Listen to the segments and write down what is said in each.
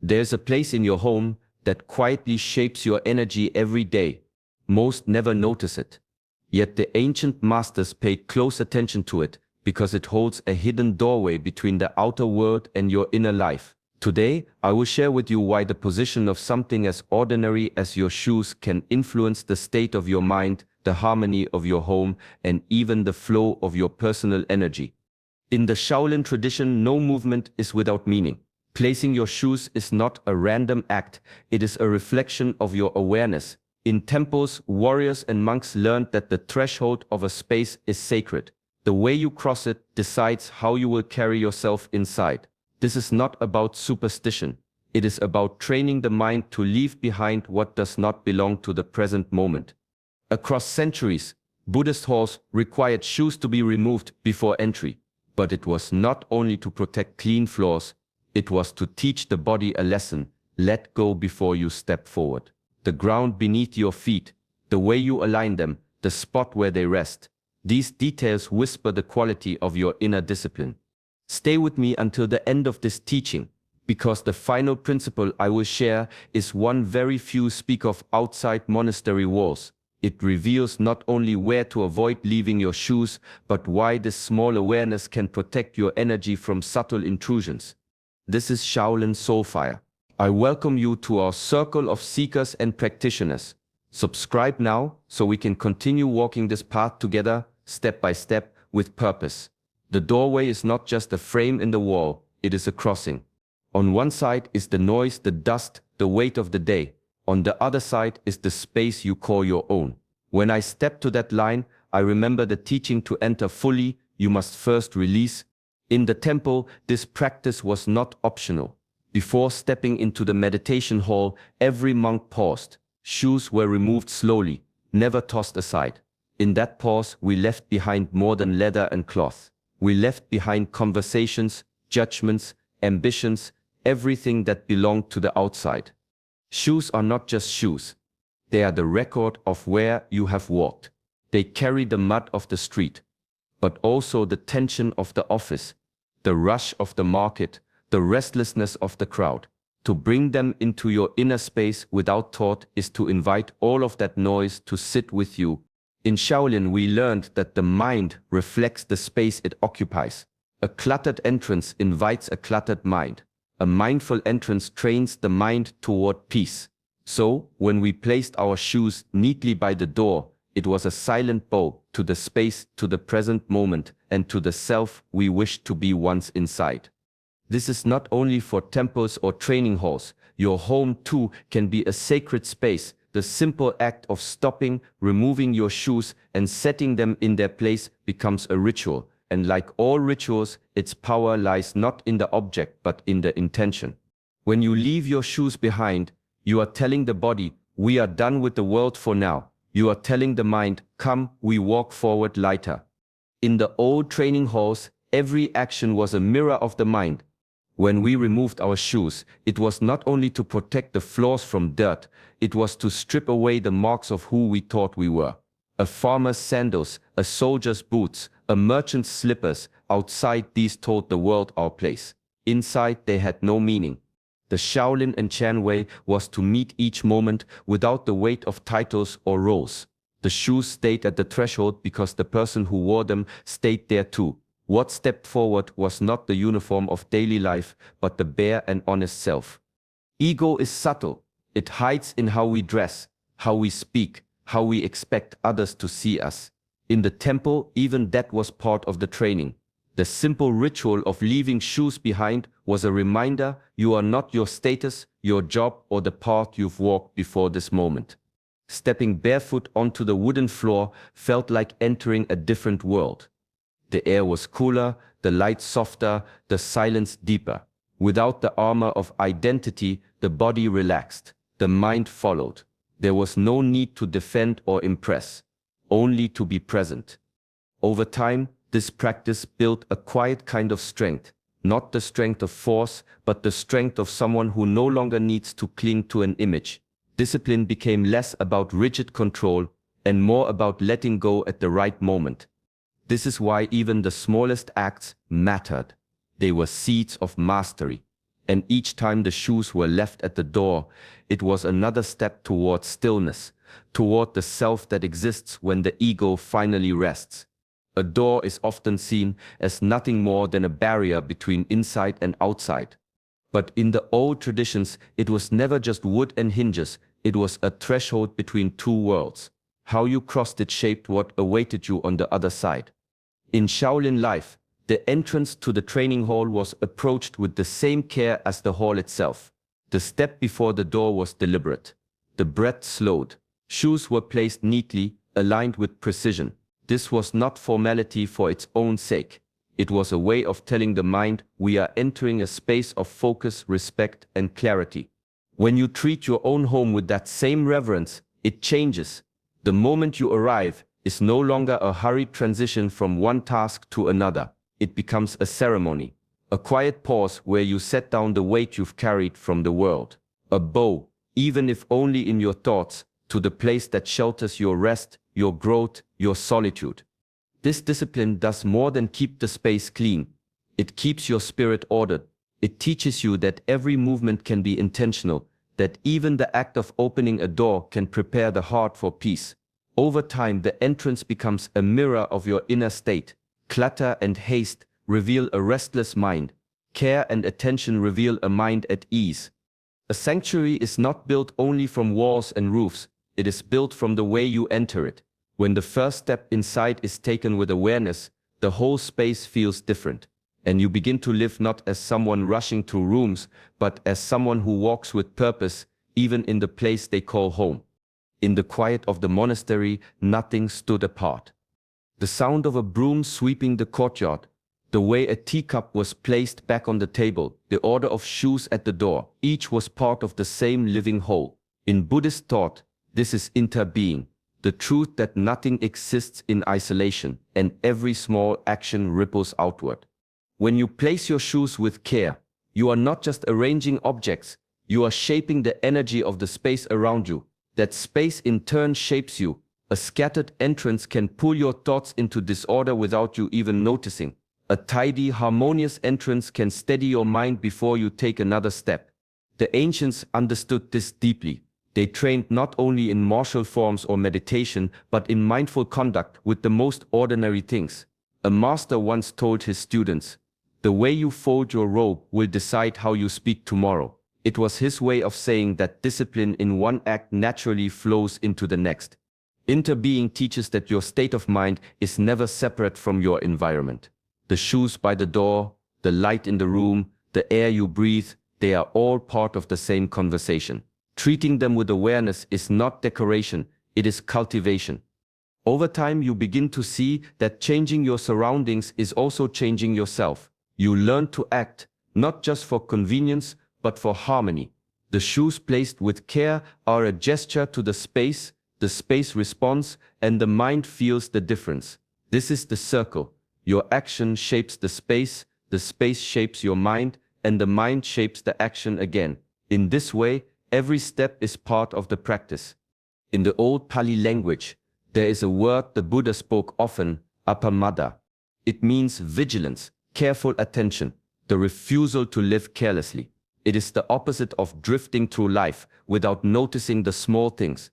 There's a place in your home that quietly shapes your energy every day. Most never notice it. Yet the ancient masters paid close attention to it because it holds a hidden doorway between the outer world and your inner life. Today, I will share with you why the position of something as ordinary as your shoes can influence the state of your mind, the harmony of your home, and even the flow of your personal energy. In the Shaolin tradition, no movement is without meaning. Placing your shoes is not a random act, it is a reflection of your awareness. In temples, warriors and monks learned that the threshold of a space is sacred. The way you cross it decides how you will carry yourself inside. This is not about superstition. It is about training the mind to leave behind what does not belong to the present moment. Across centuries, Buddhist halls required shoes to be removed before entry. But it was not only to protect clean floors, it was to teach the body a lesson. Let go before you step forward. The ground beneath your feet, the way you align them, the spot where they rest. These details whisper the quality of your inner discipline. Stay with me until the end of this teaching, because the final principle I will share is one very few speak of outside monastery walls. It reveals not only where to avoid leaving your shoes, but why this small awareness can protect your energy from subtle intrusions. This is Shaolin Soulfire. I welcome you to our circle of seekers and practitioners. Subscribe now so we can continue walking this path together, step by step, with purpose. The doorway is not just a frame in the wall, it is a crossing. On one side is the noise, the dust, the weight of the day. On the other side is the space you call your own. When I step to that line, I remember the teaching: to enter fully, you must first release. In the temple, this practice was not optional. Before stepping into the meditation hall, every monk paused. Shoes were removed slowly, never tossed aside. In that pause, we left behind more than leather and cloth. We left behind conversations, judgments, ambitions, everything that belonged to the outside. Shoes are not just shoes. They are the record of where you have walked. They carry the mud of the street, but also the tension of the office, the rush of the market, the restlessness of the crowd. To bring them into your inner space without thought is to invite all of that noise to sit with you. In Shaolin, we learned that the mind reflects the space it occupies. A cluttered entrance invites a cluttered mind. A mindful entrance trains the mind toward peace. So, when we placed our shoes neatly by the door, it was a silent bow to the space, to the present moment, and to the self we wished to be once inside. This is not only for temples or training halls. Your home too can be a sacred space. The simple act of stopping, removing your shoes, and setting them in their place becomes a ritual. And like all rituals, its power lies not in the object but in the intention. When you leave your shoes behind, you are telling the body, we are done with the world for now. You are telling the mind, come, we walk forward lighter. In the old training halls, every action was a mirror of the mind. When we removed our shoes, it was not only to protect the floors from dirt, it was to strip away the marks of who we thought we were. A farmer's sandals, a soldier's boots, a merchant's slippers. Outside, these told the world our place. Inside, they had no meaning. The Shaolin and Chan way was to meet each moment without the weight of titles or roles. The shoes stayed at the threshold because the person who wore them stayed there too. What stepped forward was not the uniform of daily life, but the bare and honest self. Ego is subtle. It hides in how we dress, how we speak, how we expect others to see us. In the temple, even that was part of the training. The simple ritual of leaving shoes behind was a reminder you are not your status, your job, or the path you've walked before this moment. Stepping barefoot onto the wooden floor felt like entering a different world. The air was cooler, the light softer, the silence deeper. Without the armor of identity, the body relaxed. The mind followed. There was no need to defend or impress, only to be present. Over time, this practice built a quiet kind of strength, not the strength of force, but the strength of someone who no longer needs to cling to an image. Discipline became less about rigid control and more about letting go at the right moment. This is why even the smallest acts mattered. They were seeds of mastery. And each time the shoes were left at the door, it was another step toward stillness, toward the self that exists when the ego finally rests. A door is often seen as nothing more than a barrier between inside and outside. But in the old traditions, it was never just wood and hinges, it was a threshold between two worlds. How you crossed it shaped what awaited you on the other side. In Shaolin life, the entrance to the training hall was approached with the same care as the hall itself. The step before the door was deliberate. The breath slowed. Shoes were placed neatly, aligned with precision. This was not formality for its own sake. It was a way of telling the mind we are entering a space of focus, respect, and clarity. When you treat your own home with that same reverence, it changes. The moment you arrive is no longer a hurried transition from one task to another. It becomes a ceremony, a quiet pause where you set down the weight you've carried from the world. A bow, even if only in your thoughts, to the place that shelters your rest, your growth, your solitude. This discipline does more than keep the space clean. It keeps your spirit ordered. It teaches you that every movement can be intentional, that even the act of opening a door can prepare the heart for peace. Over time, the entrance becomes a mirror of your inner state. Clutter and haste reveal a restless mind. Care and attention reveal a mind at ease. A sanctuary is not built only from walls and roofs. It is built from the way you enter it. When the first step inside is taken with awareness, the whole space feels different. And you begin to live not as someone rushing through rooms, but as someone who walks with purpose, even in the place they call home. In the quiet of the monastery, nothing stood apart. The sound of a broom sweeping the courtyard, the way a teacup was placed back on the table, the order of shoes at the door, each was part of the same living whole. In Buddhist thought, this is interbeing, the truth that nothing exists in isolation, and every small action ripples outward. When you place your shoes with care, you are not just arranging objects, you are shaping the energy of the space around you. That space in turn shapes you. A scattered entrance can pull your thoughts into disorder without you even noticing. A tidy, harmonious entrance can steady your mind before you take another step. The ancients understood this deeply. They trained not only in martial forms or meditation, but in mindful conduct with the most ordinary things. A master once told his students, "The way you fold your robe will decide how you speak tomorrow." It was his way of saying that discipline in one act naturally flows into the next. Interbeing teaches that your state of mind is never separate from your environment. The shoes by the door, the light in the room, the air you breathe, they are all part of the same conversation. Treating them with awareness is not decoration, it is cultivation. Over time, you begin to see that changing your surroundings is also changing yourself. You learn to act, not just for convenience, but for harmony. The shoes placed with care are a gesture to the space responds, and the mind feels the difference. This is the circle. Your action shapes the space shapes your mind, and the mind shapes the action again. In this way, every step is part of the practice. In the old Pali language, there is a word the Buddha spoke often, appamada. It means vigilance, careful attention, the refusal to live carelessly. It is the opposite of drifting through life without noticing the small things.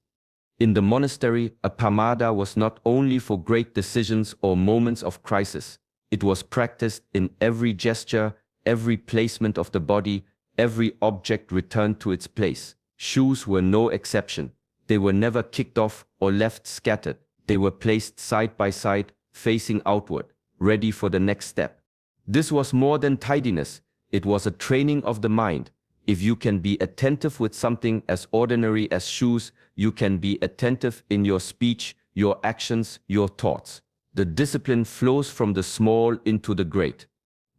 In the monastery, appamada was not only for great decisions or moments of crisis. It was practiced in every gesture, every placement of the body, every object returned to its place. Shoes were no exception. They were never kicked off or left scattered. They were placed side by side, facing outward, ready for the next step. This was more than tidiness. It was a training of the mind. If you can be attentive with something as ordinary as shoes, you can be attentive in your speech, your actions, your thoughts. The discipline flows from the small into the great.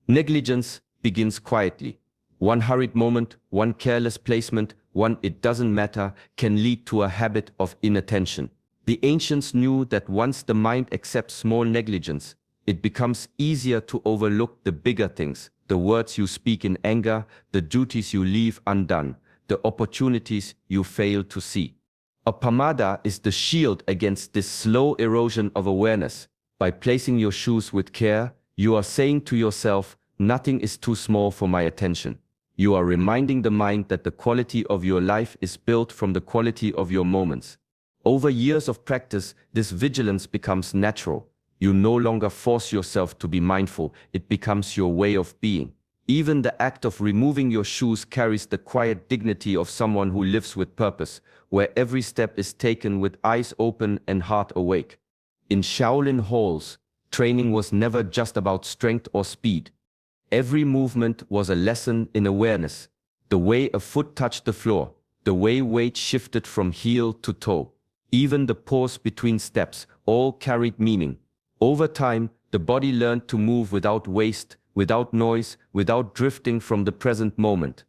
Negligence begins quietly. One hurried moment, one careless placement, one "it doesn't matter" can lead to a habit of inattention. The ancients knew that once the mind accepts small negligence, it becomes easier to overlook the bigger things, the words you speak in anger, the duties you leave undone, the opportunities you fail to see. Appamada is the shield against this slow erosion of awareness. By placing your shoes with care, you are saying to yourself, "Nothing is too small for my attention." You are reminding the mind that the quality of your life is built from the quality of your moments. Over years of practice, this vigilance becomes natural. You no longer force yourself to be mindful, it becomes your way of being. Even the act of removing your shoes carries the quiet dignity of someone who lives with purpose, where every step is taken with eyes open and heart awake. In Shaolin halls, training was never just about strength or speed. Every movement was a lesson in awareness. The way a foot touched the floor, the way weight shifted from heel to toe, even the pause between steps, all carried meaning. Over time, the body learned to move without waste, without noise, without drifting from the present moment.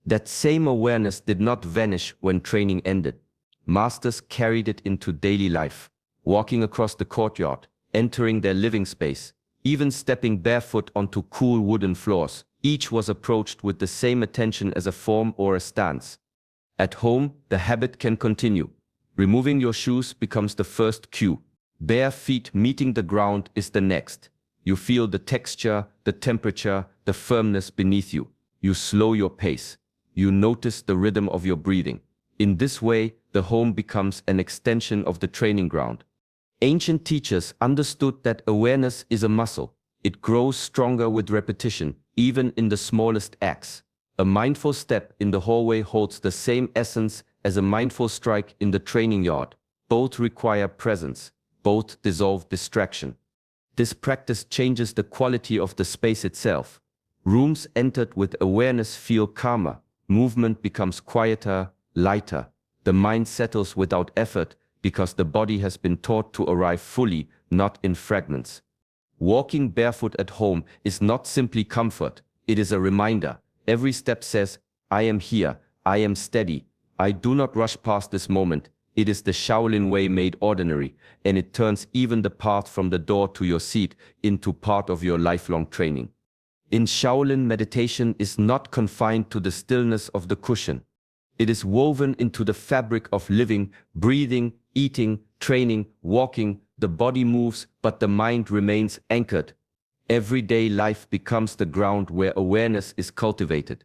That same awareness did not vanish when training ended. Masters carried it into daily life, walking across the courtyard, entering their living space, even stepping barefoot onto cool wooden floors. Each was approached with the same attention as a form or a stance. At home, the habit can continue. Removing your shoes becomes the first cue. Bare feet meeting the ground is the next. You feel the texture, the temperature, the firmness beneath you. You slow your pace. You notice the rhythm of your breathing. In this way, the home becomes an extension of the training ground. Ancient teachers understood that awareness is a muscle. It grows stronger with repetition, even in the smallest acts. A mindful step in the hallway holds the same essence as a mindful strike in the training yard. Both require presence. Both dissolve distraction. This practice changes the quality of the space itself. Rooms entered with awareness feel calmer. Movement becomes quieter, lighter. The mind settles without effort because the body has been taught to arrive fully, not in fragments. Walking barefoot at home is not simply comfort, it is a reminder. Every step says, I am here, I am steady, I do not rush past this moment. It is the Shaolin way made ordinary, and it turns even the path from the door to your seat into part of your lifelong training. In Shaolin, meditation is not confined to the stillness of the cushion. It is woven into the fabric of living, breathing, eating, training, walking. The body moves, but the mind remains anchored. Everyday life becomes the ground where awareness is cultivated.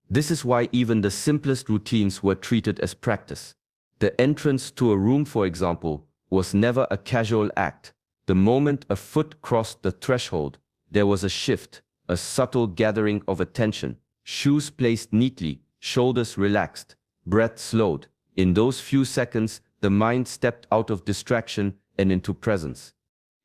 This is why even the simplest routines were treated as practice. The entrance to a room, for example, was never a casual act. The moment a foot crossed the threshold, there was a shift, a subtle gathering of attention. Shoes placed neatly, shoulders relaxed, breath slowed. In those few seconds, the mind stepped out of distraction and into presence.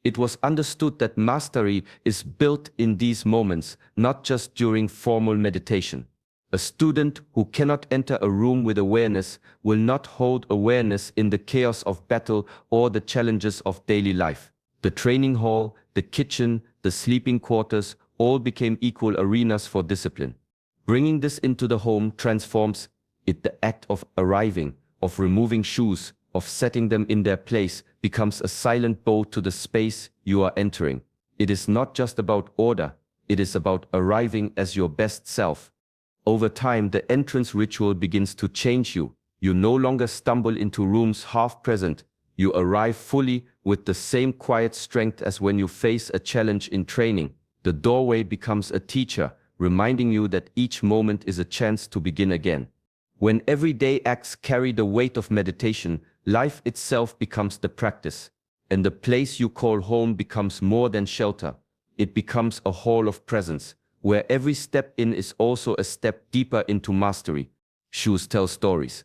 It was understood that mastery is built in these moments, not just during formal meditation. A student who cannot enter a room with awareness will not hold awareness in the chaos of battle or the challenges of daily life. The training hall, the kitchen, the sleeping quarters all became equal arenas for discipline. Bringing this into the home transforms it. The act of arriving, of removing shoes, of setting them in their place becomes a silent bow to the space you are entering. It is not just about order, it is about arriving as your best self. Over time, the entrance ritual begins to change you. You no longer stumble into rooms half present. You arrive fully with the same quiet strength as when you face a challenge in training. The doorway becomes a teacher, reminding you that each moment is a chance to begin again. When everyday acts carry the weight of meditation, life itself becomes the practice. And the place you call home becomes more than shelter. It becomes a hall of presence, where every step in is also a step deeper into mastery. Shoes tell stories.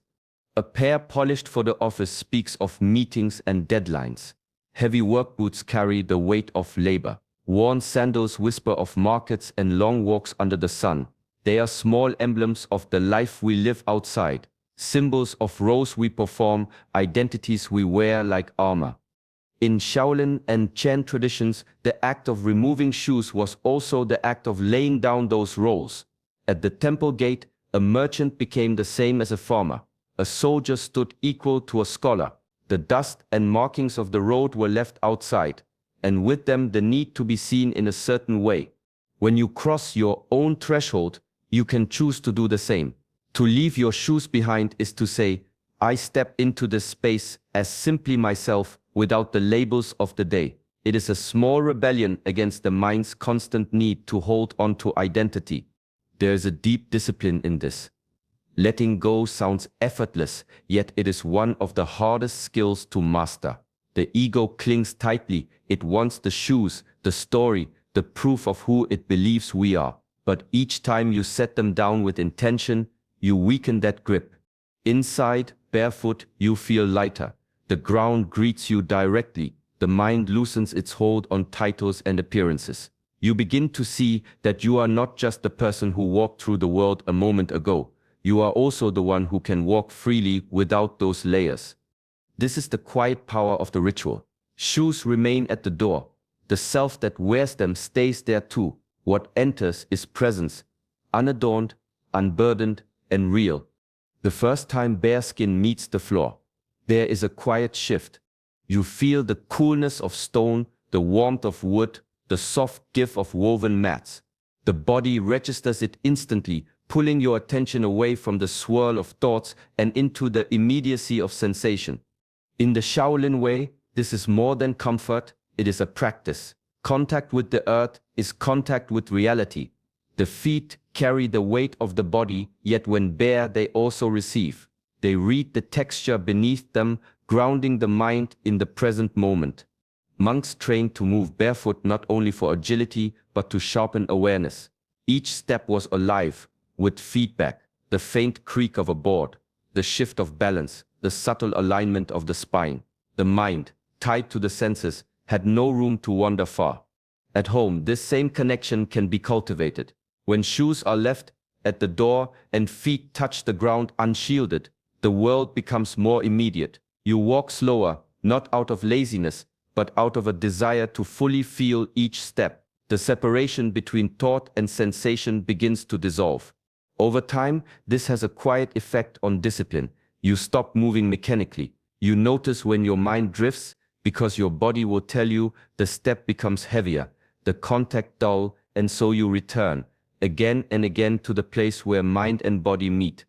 A pair polished for the office speaks of meetings and deadlines. Heavy work boots carry the weight of labor. Worn sandals whisper of markets and long walks under the sun. They are small emblems of the life we live outside, symbols of roles we perform, identities we wear like armor. In Shaolin and Chan traditions, the act of removing shoes was also the act of laying down those roles. At the temple gate, a merchant became the same as a farmer. A soldier stood equal to a scholar. The dust and markings of the road were left outside, and with them the need to be seen in a certain way. When you cross your own threshold, you can choose to do the same. To leave your shoes behind is to say, I step into this space as simply myself, without the labels of the day. It is a small rebellion against the mind's constant need to hold on to identity. There is a deep discipline in this. Letting go sounds effortless, yet it is one of the hardest skills to master. The ego clings tightly. It wants the shoes, the story, the proof of who it believes we are. But each time you set them down with intention, you weaken that grip. Inside, barefoot, you feel lighter. The ground greets you directly. The mind loosens its hold on titles and appearances. You begin to see that you are not just the person who walked through the world a moment ago. You are also the one who can walk freely without those layers. This is the quiet power of the ritual. Shoes remain at the door. The self that wears them stays there too. What enters is presence, unadorned, unburdened, and real. The first time bare skin meets the floor, there is a quiet shift. You feel the coolness of stone, the warmth of wood, the soft give of woven mats. The body registers it instantly, pulling your attention away from the swirl of thoughts and into the immediacy of sensation. In the Shaolin way, this is more than comfort, it is a practice. Contact with the earth is contact with reality. The feet carry the weight of the body, yet when bare they also receive. They read the texture beneath them, grounding the mind in the present moment. Monks trained to move barefoot not only for agility, but to sharpen awareness. Each step was alive, with feedback, the faint creak of a board, the shift of balance, the subtle alignment of the spine. The mind, tied to the senses, had no room to wander far. At home, this same connection can be cultivated. When shoes are left at the door and feet touch the ground unshielded, the world becomes more immediate. You walk slower, not out of laziness, but out of a desire to fully feel each step. The separation between thought and sensation begins to dissolve. Over time, this has a quiet effect on discipline. You stop moving mechanically. You notice when your mind drifts, because your body will tell you. The step becomes heavier, the contact dull, and so you return, again and again, to the place where mind and body meet.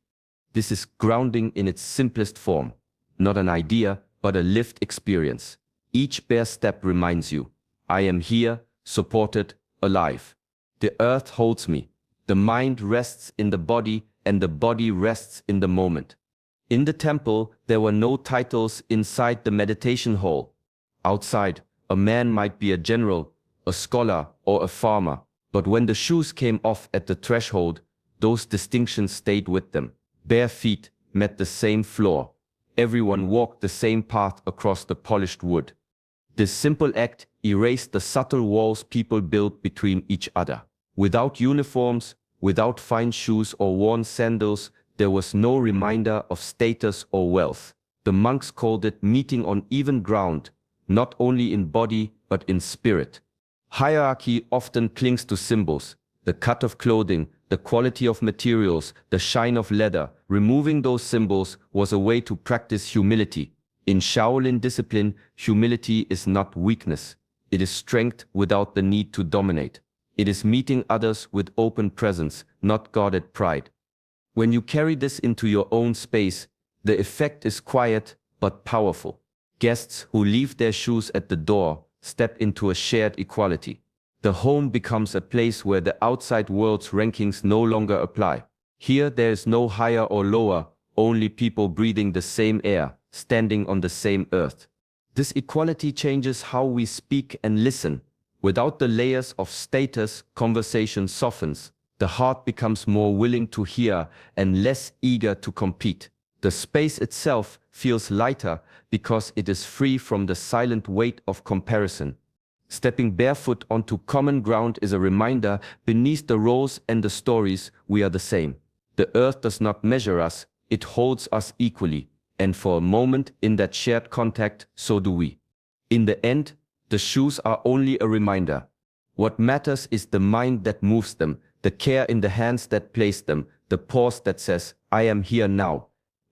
This is grounding in its simplest form. Not an idea, but a lived experience. Each bare step reminds you, I am here, supported, alive. The earth holds me. The mind rests in the body, and the body rests in the moment. In the temple, there were no titles inside the meditation hall. Outside, a man might be a general, a scholar, or a farmer. But when the shoes came off at the threshold, those distinctions stayed with them. Bare feet met the same floor. Everyone walked the same path across the polished wood. This simple act erased the subtle walls people built between each other. Without uniforms, without fine shoes or worn sandals, there was no reminder of status or wealth. The monks called it meeting on even ground, not only in body but in spirit. Hierarchy often clings to symbols, the cut of clothing, the quality of materials, the shine of leather. Removing those symbols was a way to practice humility. In Shaolin discipline, humility is not weakness. It is strength without the need to dominate. It is meeting others with open presence, not guarded pride. When you carry this into your own space, the effect is quiet but powerful. Guests who leave their shoes at the door step into a shared equality. The home becomes a place where the outside world's rankings no longer apply. Here there is no higher or lower, only people breathing the same air, standing on the same earth. This equality changes how we speak and listen. Without the layers of status, conversation softens. The heart becomes more willing to hear and less eager to compete. The space itself feels lighter because it is free from the silent weight of comparison. Stepping barefoot onto common ground is a reminder, beneath the roles and the stories, we are the same. The earth does not measure us, it holds us equally. And for a moment in that shared contact, so do we. In the end, the shoes are only a reminder. What matters is the mind that moves them, the care in the hands that place them, the pause that says, I am here now.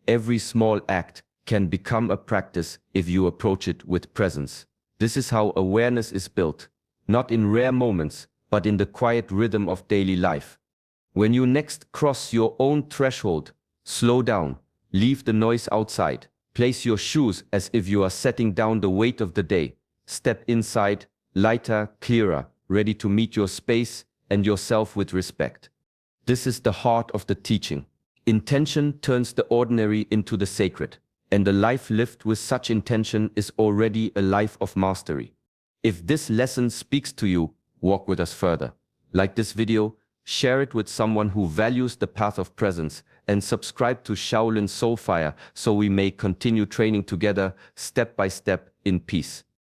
Every small act can become a practice if you approach it with presence. This is how awareness is built, not in rare moments, but in the quiet rhythm of daily life. When you next cross your own threshold, slow down, leave the noise outside, place your shoes as if you are setting down the weight of the day. Step inside, lighter, clearer, ready to meet your space and yourself with respect. This is the heart of the teaching. Intention turns the ordinary into the sacred, and a life lived with such intention is already a life of mastery. If this lesson speaks to you, walk with us further. Like this video, share it with someone who values the path of presence, and subscribe to Shaolin Soulfire so we may continue training together, step by step, in peace.